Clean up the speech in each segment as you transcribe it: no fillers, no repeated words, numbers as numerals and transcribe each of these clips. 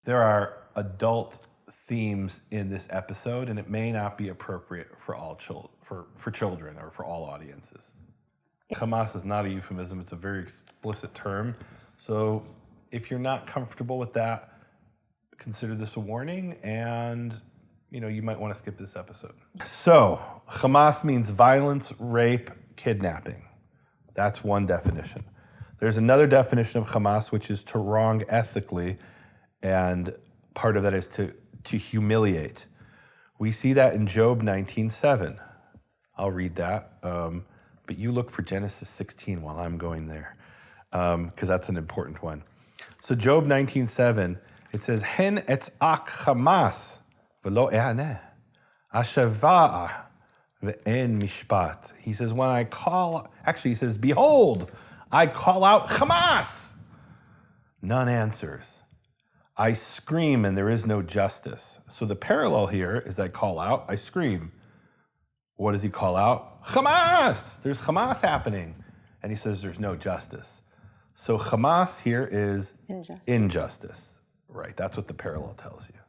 There are adult themes in this episode, and it may not be appropriate for all for children or for all audiences. Hamas is not a euphemism; it's a very explicit term. So, if you're not comfortable with that, consider this a warning, and you might want to skip this episode. So, Hamas means violence, rape, kidnapping. That's one definition. There's another definition of Hamas, which is to wrong ethically, and part of that is to humiliate. We see that in Job 19:7. I'll read that, but you look for Genesis 16 while I'm going there, because that's an important one. So Job 19:7, it says, "Hen etzak Hamas v'lo e'aneh, ashava ve'en mishpat." He says, he says, "Behold, I call out Hamas, none answers. I scream and there is no justice." So the parallel here is I call out, I scream. What does he call out? Hamas! There's Hamas happening. And he says there's no justice. So Hamas here is injustice. Right, that's what the parallel tells you.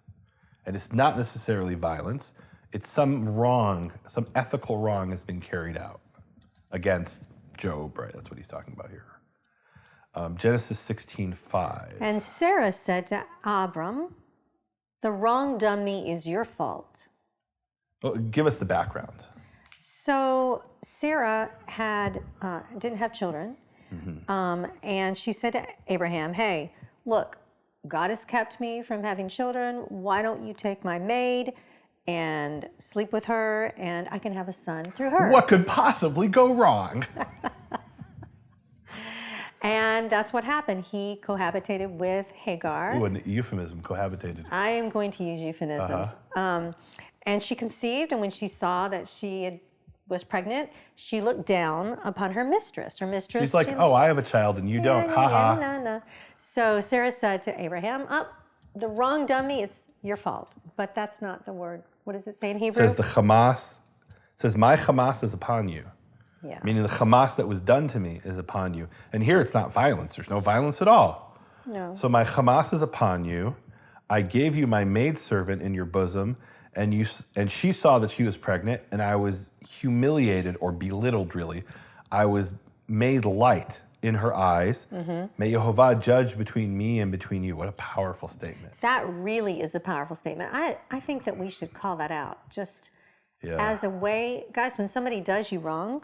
And it's not necessarily violence. It's some wrong, some ethical wrong has been carried out against Job, right? That's what he's talking about here. Genesis 16:5. And Sarah said to Abram, "The wrong done me is your fault." Well, give us the background. So Sarah didn't have children, and she said to Abraham, "Hey, look, God has kept me from having children. Why don't you take my maid and sleep with her, and I can have a son through her?" What could possibly go wrong? And that's what happened. He cohabitated with Hagar. Ooh, an euphemism, cohabitated. I am going to use euphemisms. And she conceived, and when she saw that she was pregnant, she looked down upon her mistress. She's like, "Oh, I have a child and you don't. Ha ha." No. So Sarah said to Abraham, "The wrong done me, it's your fault." But that's not the word. What does it say in Hebrew? It says the Hamas. It says, "My Hamas is upon you." Yeah. Meaning the Hamas that was done to me is upon you. And here it's not violence. There's no violence at all. No. So my Hamas is upon you. I gave you my maidservant in your bosom, and she saw that she was pregnant, and I was humiliated or belittled, really. I was made light in her eyes. May Yehovah judge between me and between you. What a powerful statement. That really is a powerful statement. I think that we should call that out just as a way. Guys, when somebody does you wrong.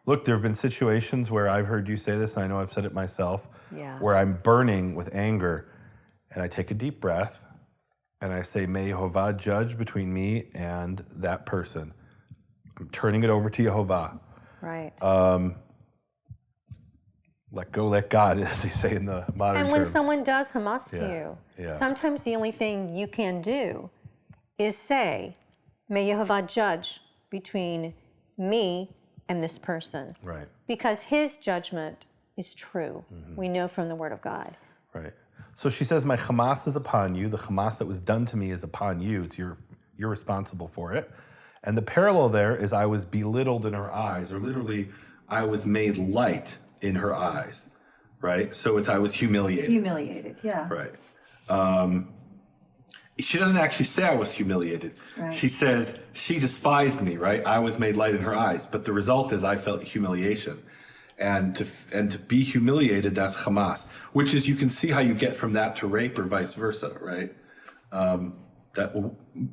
Look, there have been situations where I've heard you say this, and I know I've said it myself, where I'm burning with anger, and I take a deep breath, and I say, "May Yehovah judge between me and that person." I'm turning it over to Yehovah. Right. Let go, let God, as they say in the modern And when terms. someone does Hamas to you, sometimes the only thing you can do is say, "May Yehovah judge between me and this person." Right. Because his judgment is true. We know from the Word of God. Right. So she says, "My Hamas is upon you. The Hamas that was done to me is upon you. It's you're responsible for it." And the parallel there is I was belittled in her eyes, or literally I was made light in her eyes. Right? So it's I was humiliated. Humiliated, yeah. Right. She doesn't actually say I was humiliated. Right. She says she despised me, right? I was made light in her eyes. But the result is I felt humiliation. And to be humiliated, that's Hamas. Which is, you can see how you get from that to rape or vice versa, right? That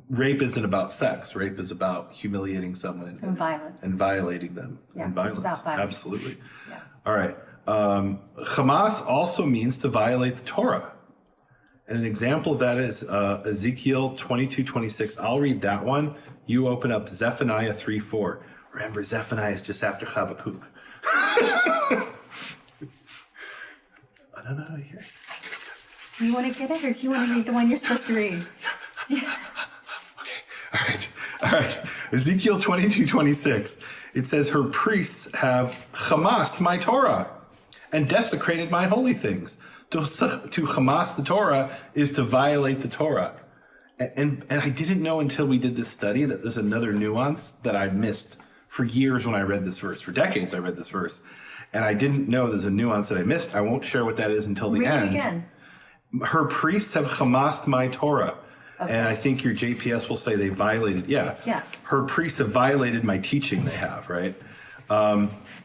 rape isn't about sex. Rape is about humiliating someone And violence. and violating them. Yeah, and violence. it's about violence. Absolutely. Yeah. All right. Hamas also means to violate the Torah. And an example of that is Ezekiel 22:26. I'll read that one. You open up Zephaniah 3:4. Remember, Zephaniah is just after Habakkuk. I don't know how to hear it. Do you want to get it, or do you want to read the one you're supposed to read? Okay, all right. Ezekiel 22:26. It says, "Her priests have Hamas my Torah and desecrated my holy things." To Hamas the Torah is to violate the Torah. And I didn't know until we did this study that there's another nuance that I missed for years when I read this verse. For decades I read this verse. And I didn't know there's a nuance that I missed. I won't share what that is until the Read end. it again. Her priests have Hamased my Torah. Okay. And I think your JPS will say they violated. Yeah. Her priests have violated my teaching. They have, right?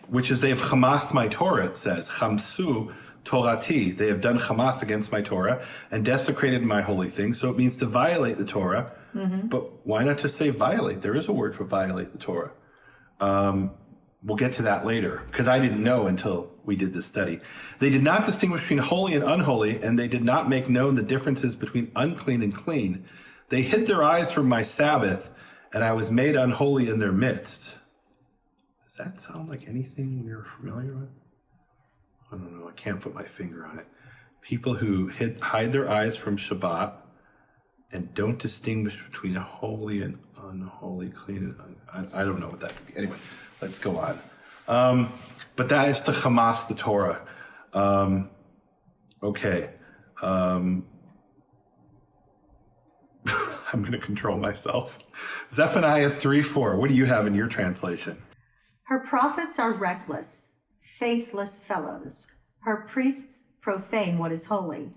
Which is they've Hamased my Torah. It says Chamsu Torati. They have done Hamas against my Torah and desecrated my holy things. So it means to violate the Torah. Mm-hmm. But why not just say violate? There is a word for violate the Torah. We'll get to that later, because I didn't know until we did this study. They did not distinguish between holy and unholy, and they did not make known the differences between unclean and clean. They hid their eyes from my Sabbath, and I was made unholy in their midst. Does that sound like anything we're familiar with? I don't know. I can't put my finger on it. People who hide their eyes from Shabbat and don't distinguish between holy and unholy, clean and I don't know what that could be. Anyway, let's go on. But that is to Hamas the Torah. Okay. I'm going to control myself. Zephaniah 3:4. What do you have in your translation? Her prophets are reckless, faithless fellows. Her priests profane what is holy.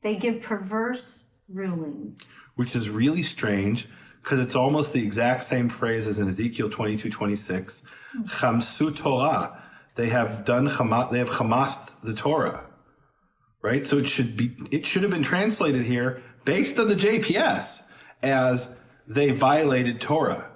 They give perverse rulings. Which is really strange, because it's almost the exact same phrase as in Ezekiel 22:26. Chamsu Torah. They have Hamased the Torah, right? So it should have been translated here based on the JPS as they violated Torah.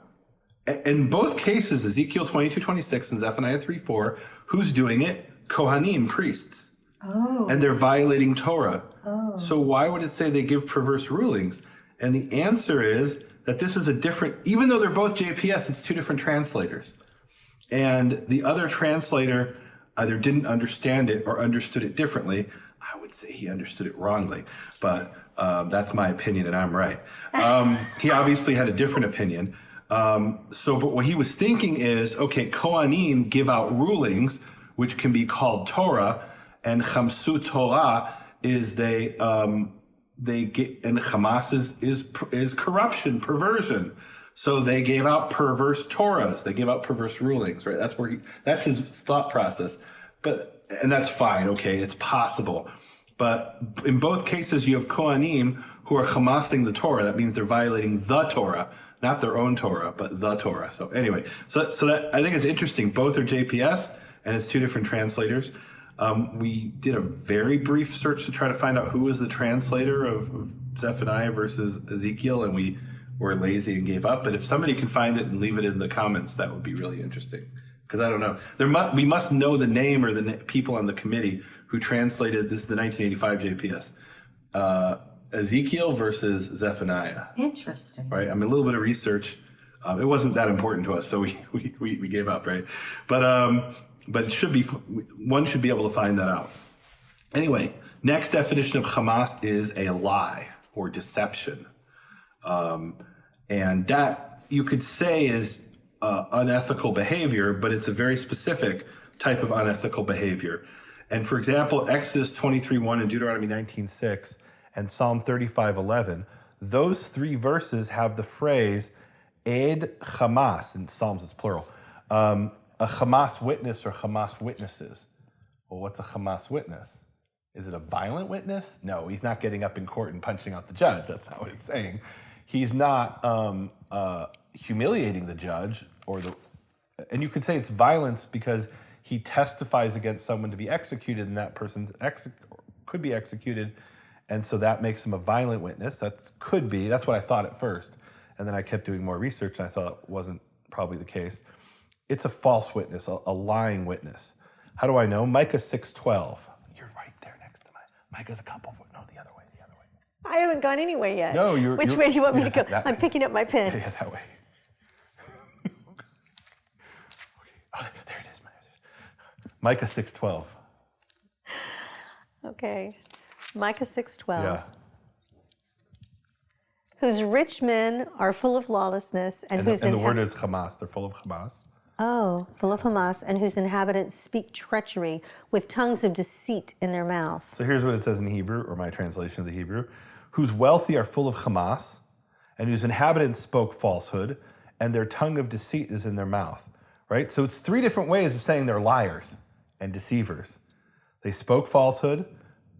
In both cases, Ezekiel 22:26 and Zephaniah 3:4, who's doing it? Kohanim, priests. Oh. And they're violating Torah. Oh. So why would it say they give perverse rulings? And the answer is that this is a different, even though they're both JPS, it's two different translators. And the other translator either didn't understand it or understood it differently. I would say he understood it wrongly, but that's my opinion and I'm right. He obviously had a different opinion. But what he was thinking is, okay, Kohanim give out rulings, which can be called Torah, and Chamsu Torah is they get, and Hamas is corruption, perversion. So they gave out perverse Torahs. They gave out perverse rulings, right? That's his thought process. And that's fine. Okay, it's possible. But in both cases, you have Kohanim who are Hamasing the Torah. That means they're violating the Torah, not their own Torah, but the Torah. So anyway, so that I think it's interesting. Both are JPS, and it's two different translators. We did a very brief search to try to find out who was the translator of Zephaniah versus Ezekiel, and we were lazy and gave up. But if somebody can find it and leave it in the comments, that would be really interesting. Because I don't know. We must know the name or the people on the committee who translated, this is the 1985 JPS, Ezekiel versus Zephaniah. Interesting. Right? I mean, a little bit of research. It wasn't that important to us, so we gave up, right? But it should be, one should be able to find that out. Anyway, next definition of Hamas is a lie or deception. And that you could say is unethical behavior, but it's a very specific type of unethical behavior. And for example, Exodus 23:1 and Deuteronomy 19:6 and Psalm 35:11, those three verses have the phrase Ed Hamas, in Psalms it's plural, a Hamas witness or Hamas witnesses. Well, what's a Hamas witness? Is it a violent witness? No, he's not getting up in court and punching out the judge. That's not what it's saying. He's not humiliating the judge and you could say it's violence because he testifies against someone to be executed and that person's could be executed. And so that makes him a violent witness. That's what I thought at first. And then I kept doing more research and I thought it wasn't probably the case. It's a false witness, a lying witness. How do I know? Micah 6:12. You're right there next to Micah's a couple foot. No, the other way. I haven't gone anywhere yet. No, Which way do you want me to go? I'm picking up my pen. Yeah, that way. Oh, there it is. Micah 6:12. Okay. Micah 6:12. Yeah. Whose rich men are full of lawlessness And the word is Hamas. They're full of Hamas. Oh, full of Hamas, and whose inhabitants speak treachery with tongues of deceit in their mouth. So here's what it says in Hebrew, or my translation of the Hebrew. Whose wealthy are full of Hamas, and whose inhabitants spoke falsehood, and their tongue of deceit is in their mouth. Right? So it's three different ways of saying they're liars and deceivers. They spoke falsehood,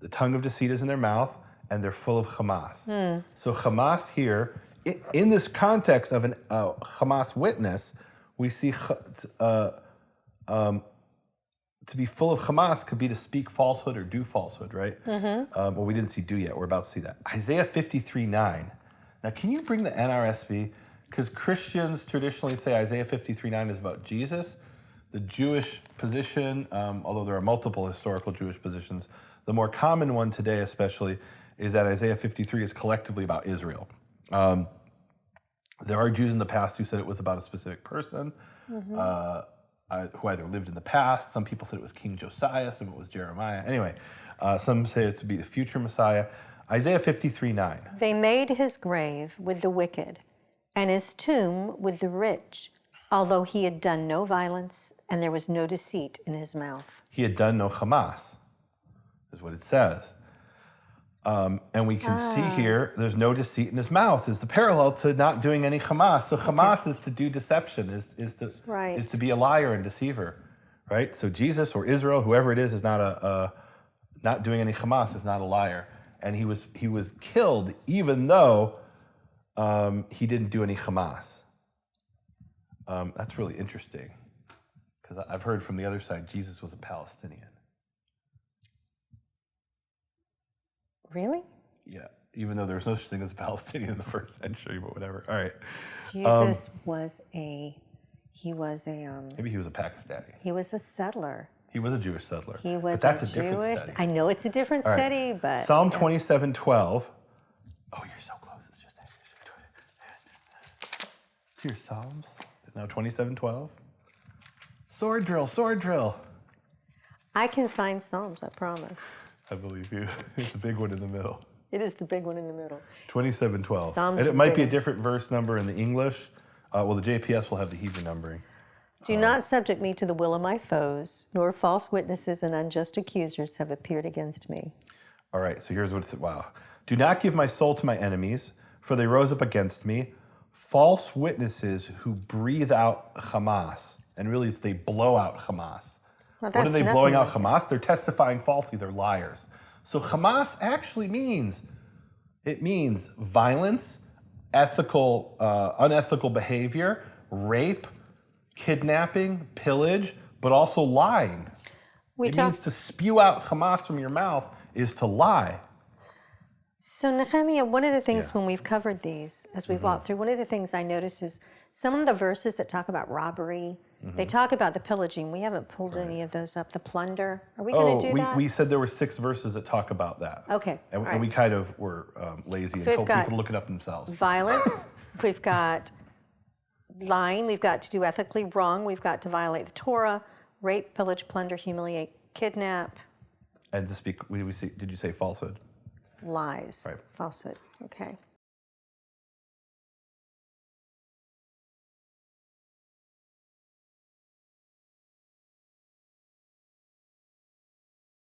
the tongue of deceit is in their mouth, and they're full of Hamas. So Hamas here, in this context of a Hamas witness, we see to be full of Hamas could be to speak falsehood or do falsehood, right? Well, we didn't see do yet. We're about to see that. Isaiah 53:9. Now, can you bring the NRSV? Because Christians traditionally say Isaiah 53:9 is about Jesus. The Jewish position, although there are multiple historical Jewish positions, the more common one today especially is that Isaiah 53 is collectively about Israel. There are Jews in the past who said it was about a specific person, who either lived in the past. Some people said it was King Josiah, some it was Jeremiah. Anyway, some say it to be the future Messiah. Isaiah 53:9. They made his grave with the wicked and his tomb with the rich, although he had done no violence and there was no deceit in his mouth. He had done no Hamas, is what it says. And we can see here, there's no deceit in his mouth, is the parallel to not doing any Hamas. So Hamas is to do deception, is to be a liar and deceiver, right? So Jesus or Israel, whoever it is not not doing any Hamas, is not a liar. And he was killed even though he didn't do any Hamas. That's really interesting, because I've heard from the other side, Jesus was a Palestinian. Really? Yeah, even though there was no such thing as a Palestinian in the first century, but whatever. All right. Jesus maybe he was a Pakistani. He was a settler. He was a Jewish settler. He was but that's a different Jewish. study. I know it's a different All right. study, but Psalm 27:12. Oh, you're so close. It's just to your Psalms. Now 27:12. Sword drill, sword drill. I can find Psalms, I promise. I believe you. It's the big one in the middle. It is the big one in the middle. 27:12. Psalms And it is might be a big. different verse number in the English. Well, the JPS will have the Hebrew numbering. Do not subject me to the will of my foes, nor false witnesses and unjust accusers have appeared against me. All right, so here's what it says. Wow. Do not give my soul to my enemies, for they rose up against me. False witnesses who breathe out Hamas. And really, they blow out Hamas. Well, What are that's they nothing blowing out like Hamas? They're testifying falsely. They're liars. So Hamas actually means violence, unethical behavior, rape, kidnapping, pillage, but also lying. It means to spew out Hamas from your mouth is to lie. So Nehemia, one of the things when we've covered these, as we've walked through, one of the things I noticed is some of the verses that talk about robbery, they talk about the pillaging. We haven't pulled any of those up. The plunder. Are we going to do that? We said there were 6 verses that talk about that. Okay. And we kind of were lazy So and we've told got people to look it up themselves. Violence. We've got lying. We've got to do ethically wrong. We've got to violate the Torah, rape, pillage, plunder, humiliate, kidnap. And to speak, did you say falsehood? Lies. Right. Falsehood. Okay.